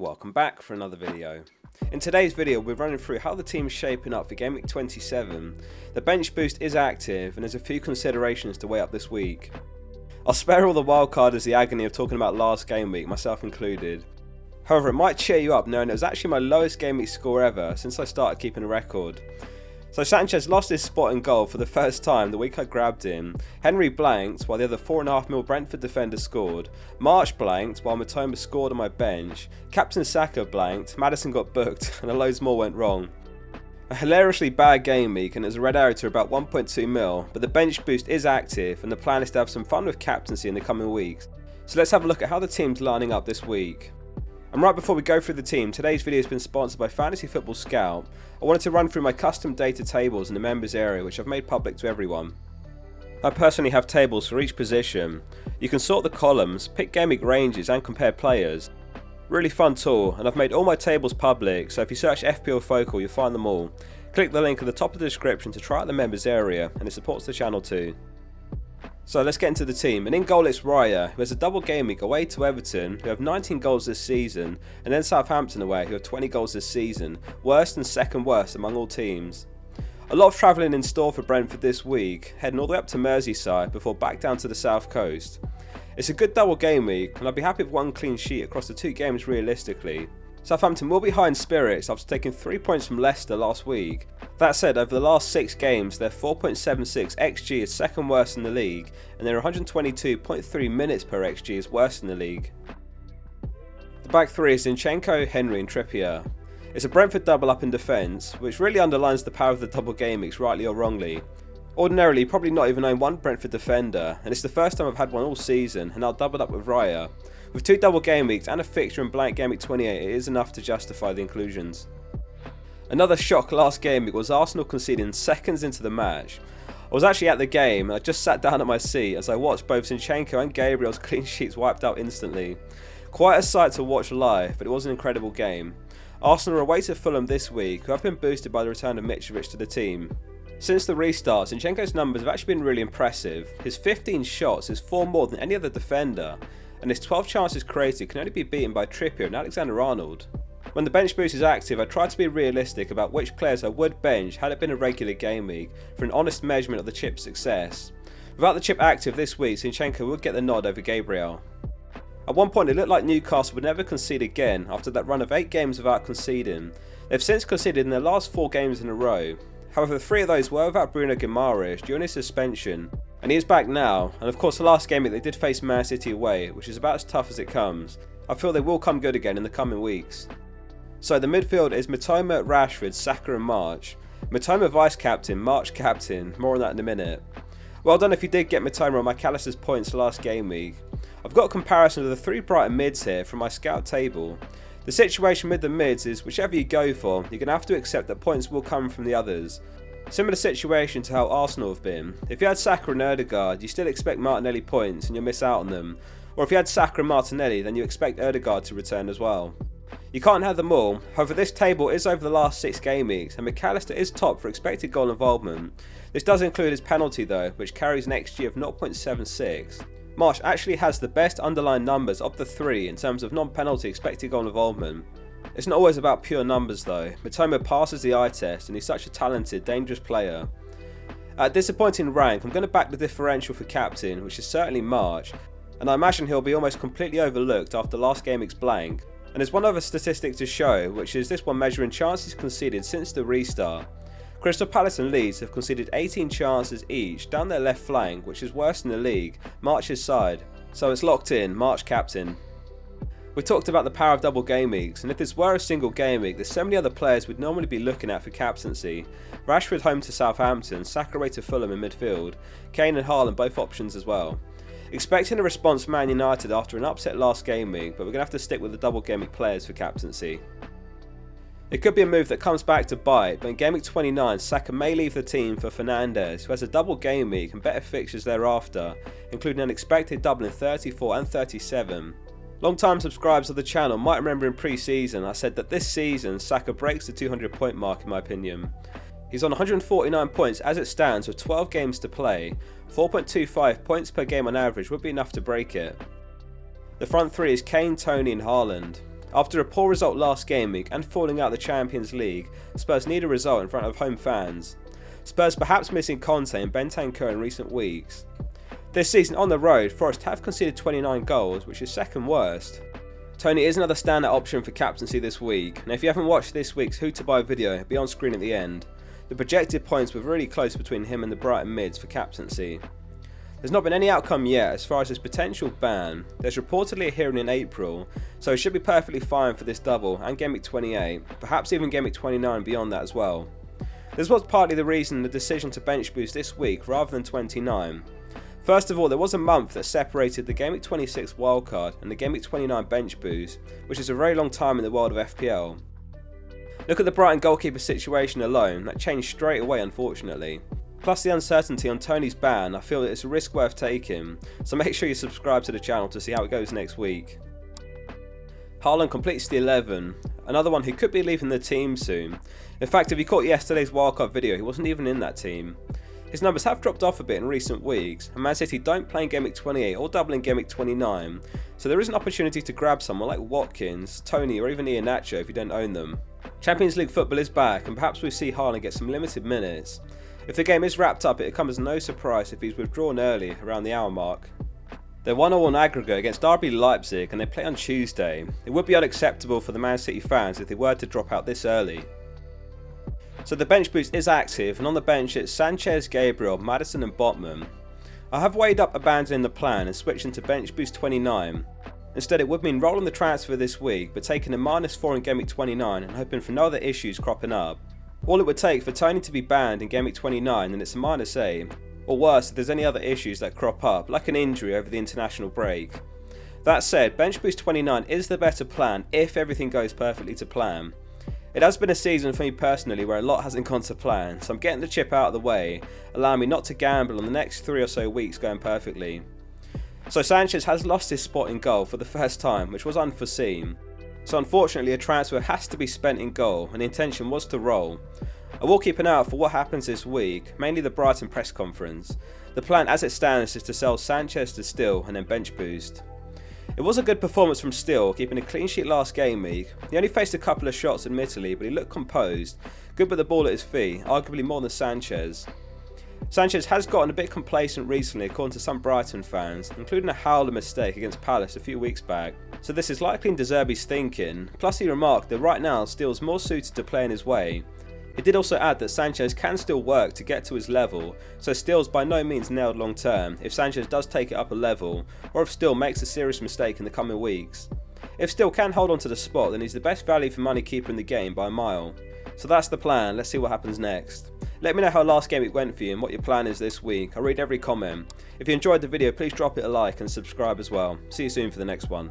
Welcome back for another video. In today's video we're running through how the team's shaping up for game week 27. The bench boost is active and there's a few considerations to weigh up this week. I'll spare all the wildcarders the agony of talking about last game week, myself included. However, it might cheer you up knowing it was actually my lowest game week score ever since I started keeping a record. So Sanchez lost his spot in goal for the first time the week I grabbed him. Henry blanked while the other 4.5 mil Brentford defender scored. March blanked while MITOMA scored on my bench. Captain Saka blanked, Maddison got booked and loads more went wrong. A hilariously bad game week and it was a red arrow to about 1.2 mil, but the bench boost is active and the plan is to have some fun with captaincy in the coming weeks. So let's have a look at how the team's lining up this week. And right before we go through the team, today's video has been sponsored by Fantasy Football Scout. I wanted to run through my custom data tables in the members area which I've made public to everyone. I personally have tables for each position. You can sort the columns, pick game week ranges and compare players. Really fun tool, and I've made all my tables public, so if you search fplfocal you'll find them all. Click the link at the top of the description to try out the members area, and it supports the channel too. So let's get into the team, and in goal it's RAYA, who has a double game week away to Everton, who have 19 goals this season, and then Southampton away, who have 20 goals this season, worst and second worst among all teams. A lot of travelling in store for Brentford this week, heading all the way up to Merseyside before back down to the south coast. It's a good double game week, and I'd be happy with one clean sheet across the two games realistically. Southampton will be high in spirits after taking 3 points from Leicester last week. That said, over the last 6 games, their 4.76 XG is second worst in the league, and their 122.3 minutes per XG is worst in the league. The back three is Zinchenko, Henry and Trippier. It's a Brentford double up in defence, which really underlines the power of the double game weeks rightly or wrongly. Ordinarily, probably not even own one Brentford defender, and it's the first time I've had one all season, and I'll double it up with RAYA. With 2 double game weeks and a fixture in blank game week 28, it is enough to justify the inclusions. Another shock last game week was Arsenal conceding seconds into the match. I was actually at the game and I just sat down at my seat as I watched both Zinchenko and Gabriel's clean sheets wiped out instantly. Quite a sight to watch live, but it was an incredible game. Arsenal are away to Fulham this week, who have been boosted by the return of Mitrovic to the team. Since the restart, Zinchenko's numbers have actually been really impressive. His 15 shots is 4 more than any other defender, and his 12 chances created can only be beaten by Trippier and Alexander-Arnold. When the bench boost is active, I try to be realistic about which players I would bench had it been a regular game week for an honest measurement of the chip's success. Without the chip active this week, Zinchenko would get the nod over Gabriel. At one point it looked like Newcastle would never concede again after that run of 8 games without conceding. They've since conceded in their last 4 games in a row. However, 3 of those were without Bruno Guimaraes during his suspension, and he is back now, and of course the last game they did face Man City away, which is about as tough as it comes. I feel they will come good again in the coming weeks. So the midfield is MITOMA, RASHFORD, SAKA and March. MITOMA vice captain, March captain, more on that in a minute. Well done if you did get MITOMA on McAllister's points last game week. I've got a comparison of the 3 Brighton mids here from my scout table. The situation with the mids is whichever you go for, you're going to have to accept that points will come from the others. Similar situation to how Arsenal have been. If you had Saka and Ødegaard, you still expect Martinelli points and you'll miss out on them. Or if you had Saka and Martinelli, then you expect Ødegaard to return as well. You can't have them all, however this table is over the last 6 game weeks and McAllister is top for expected goal involvement. This does include his penalty though, which carries an XG of 0.76. March actually has the best underlying numbers of the 3 in terms of non-penalty expected goal involvement. It's not always about pure numbers though. MITOMA passes the eye test and he's such a talented, dangerous player. At a disappointing rank, I'm going to back the differential for captain, which is certainly March, and I imagine he'll be almost completely overlooked after last game week's blank. And there's one other statistic to show, which is this one measuring chances conceded since the restart. Crystal Palace and Leeds have conceded 18 chances each down their left flank, which is worse in the league, March's side. So it's locked in, March captain. We talked about the power of double game weeks, and if this were a single game week, there's so many other players we'd normally be looking at for captaincy. Rashford home to Southampton, Saka away to Fulham in midfield, KANE and HAALAND both options as well. Expecting a response from Man United after an upset last game week, but we're going to have to stick with the double game week players for captaincy. It could be a move that comes back to bite, but in game week 29, Saka may leave the team for Fernandes, who has a double game week and better fixtures thereafter, including an expected double in 34 and 37. Long-time subscribers of the channel might remember in pre-season I said that this season Saka breaks the 200 point mark in my opinion. He's on 149 points as it stands with 12 games to play. 4.25 points per game on average would be enough to break it. The front three is Kane, Toney and HAALAND. After a poor result last game week and falling out of the Champions League, Spurs need a result in front of home fans. Spurs perhaps missing Conte and Bentancur in recent weeks. This season on the road, Forest have conceded 29 goals, which is second worst. TONEY is another standout option for captaincy this week, and if you haven't watched this week's Who to Buy video, it'll be on screen at the end. The projected points were really close between him and the Brighton mids for captaincy. There's not been any outcome yet as far as his potential ban. There's reportedly a hearing in April, so he should be perfectly fine for this double and game week 28, perhaps even game week 29 beyond that as well. This was partly the reason the decision to bench boost this week rather than 29. First of all, there was a month that separated the game week 26 wildcard and the game week 29 bench boost, which is a very long time in the world of FPL. Look at the Brighton goalkeeper situation alone, that changed straight away unfortunately. Plus the uncertainty on TONEY's ban, I feel that it's a risk worth taking, so make sure you subscribe to the channel to see how it goes next week. HAALAND completes the 11, another one who could be leaving the team soon. In fact, if you caught yesterday's wildcard video, he wasn't even in that team. His numbers have dropped off a bit in recent weeks, and Man City don't play in game week 28 or double in game week 29, so there is an opportunity to grab someone like Watkins, TONEY or even Iheanacho if you don't own them. Champions League football is back, and perhaps we see HAALAND get some limited minutes. If the game is wrapped up, it comes as no surprise if he's withdrawn early, around the hour mark. They're 1-1 on aggregate against RB Leipzig and they play on Tuesday. It would be unacceptable for the Man City fans if they were to drop out this early. So the bench boost is active, and on the bench it's Sanchez, Gabriel, Maddison and Botman. I have weighed up abandoning the plan and switching to bench boost 29. Instead it would mean rolling the transfer this week but taking a -4 in game week 29 and hoping for no other issues cropping up. All it would take for TONEY to be banned in game week 29 and it's a -8. Or worse if there's any other issues that crop up, like an injury over the international break. That said, bench boost 29 is the better plan if everything goes perfectly to plan. It has been a season for me personally where a lot hasn't gone to plan, so I'm getting the chip out of the way, allowing me not to gamble on the next 3 or so weeks going perfectly. So Sanchez has lost his spot in goal for the first time, which was unforeseen. So unfortunately a transfer has to be spent in goal, and the intention was to roll. I will keep an eye out for what happens this week, mainly the Brighton press conference. The plan as it stands is to sell Sanchez to Still and then bench boost. It was a good performance from Still, keeping a clean sheet last game week. He only faced a couple of shots admittedly, but he looked composed, good with the ball at his feet, arguably more than Sanchez. Sanchez has gotten a bit complacent recently according to some Brighton fans, including a HAALAND mistake against Palace a few weeks back, so this is likely in De Zerbi's thinking, plus he remarked that right now Still's more suited to playing his way. He did also add that Sanchez can still work to get to his level, so Still's by no means nailed long term if Sanchez does take it up a level, or if Still makes a serious mistake in the coming weeks. If Still can hold on to the spot, then he's the best value for money keeper in the game by a mile. So that's the plan, let's see what happens next. Let me know how last game week went for you and what your plan is this week. I read every comment. If you enjoyed the video, please drop it a like and subscribe as well. See you soon for the next one.